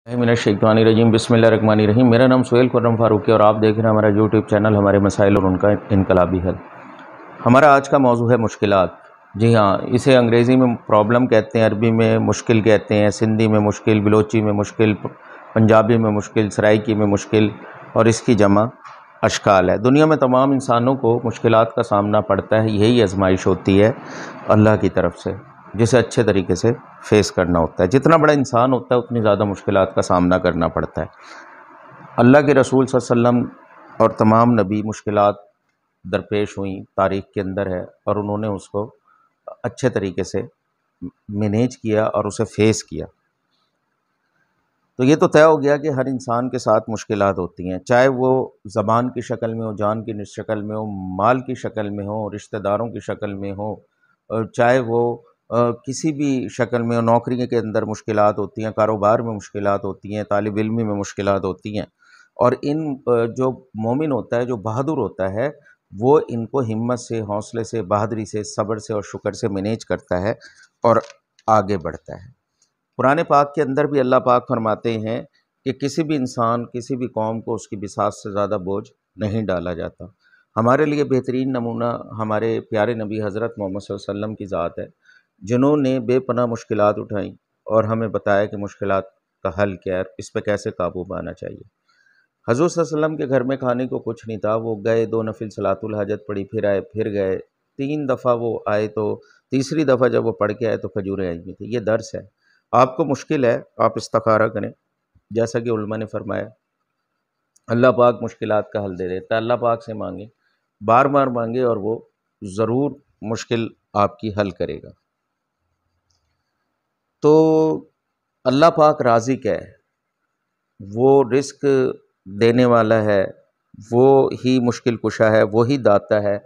मिनश्शैतानिर्रजीम बिस्मिल्लाहिर्रहमानिर्रहीम। मेरा नाम सुहेल खुर्रम फारूक है और आप देख रहे हैं हमारा यूट्यूब चैनल हमारे मसाइल और उनका इनकलाबी हल। हमारा आज का मौजू है मुश्किलात। जी हाँ, इसे अंग्रेज़ी में प्रॉब्लम कहते हैं, अरबी में मुश्किल कहते हैं, सिंधी में मुश्किल, बलोची में मुश्किल, पंजाबी में मुश्किल, सराइकी में मुश्किल और इसकी जमा अशकाल है। दुनिया में तमाम इंसानों को मुश्किलात का सामना पड़ता है। यही आजमाइश होती है अल्लाह की तरफ से, जिसे अच्छे तरीके से फेस करना होता है। जितना बड़ा इंसान होता है उतनी ज़्यादा मुश्किलात का सामना करना पड़ता है। अल्लाह के रसूल सल्लल्लाहु अलैहि वसल्लम और तमाम नबी मुश्किलात दरपेश हुई तारीख़ के अंदर है और उन्होंने उसको अच्छे तरीके से मैनेज किया और उसे फेस किया। तो ये तो तय हो गया कि हर इंसान के साथ मुश्किलात होती हैं, चाहे वो ज़बान की शक्ल में हो, जान की शक्ल में हो, माल की शक्ल में हो, रिश्तेदारों की शक्ल में हो, और चाहे वो किसी भी शक्ल में हो। नौकरी के अंदर मुश्किलात होती हैं, कारोबार में मुश्किलात होती हैं, तालिब इल्मी में मुश्किलात होती हैं। और इन जो मोमिन होता है, जो बहादुर होता है, वो इनको हिम्मत से, हौसले से, बहादुरी से, सब्र से और शुक्र से मैनेज करता है और आगे बढ़ता है। कुरान पाक के अंदर भी अल्लाह पाक फरमाते हैं कि किसी भी इंसान, किसी भी कौम को उसकी बिसात से ज़्यादा बोझ नहीं डाला जाता। हमारे लिए बेहतरीन नमूना हमारे प्यारे नबी हज़रत मोहम्मद सल्लल्लाहु अलैहि वसल्लम की ज़ात है, जिन्होंने बेपनाह मुश्किलात उठाई और हमें बताया कि मुश्किलात का हल क्या है, इस पर कैसे काबू पाना चाहिए। हज़रत सल्लल्लाहु अलैहि वसल्लम के घर में खाने को कुछ नहीं था। वो गए, 2 नफिल सलातुल हाजत पढ़ी, फिर आए, फिर गए। 3 दफ़ा वो आए तो तीसरी दफ़ा जब वो पढ़ के आए तो खजूरें आई हुई थी। ये दर्स है। आपको मुश्किल है, आप इस्तिखारा करें, जैसा कि उलमा ने फरमाया। अल्लाह पाक मुश्किलात का हल दे देता है। अल्लाह पाक से मांगे, बार बार मांगे और वो ज़रूर मुश्किल आपकी हल करेगा। तो अल्लाह पाक राज़िक़ है, वो रिस्क देने वाला है, वो ही मुश्किल कुशा है, वो ही दाता है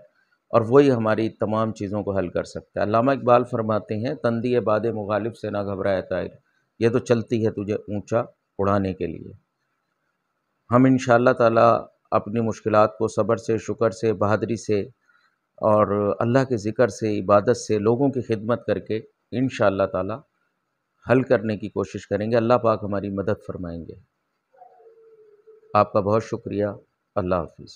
और वही हमारी तमाम चीज़ों को हल कर सकता है। अल्लामा इकबाल फरमाते हैं, तंदी बादे मुगालिब से ना घबराए ताइर, ये तो चलती है तुझे ऊंचा उड़ाने के लिए। हम इंशाअल्लाह ताला अपनी मुश्किलात को सब्र से, शुक्र से, बहादुरी से और अल्लाह के ज़िक्र से, इबादत से, लोगों की खिदमत करके इंशाअल्लाह ताला हल करने की कोशिश करेंगे। अल्लाह पाक हमारी मदद फरमाएंगे। आपका बहुत शुक्रिया। अल्लाह हाफ़िज़।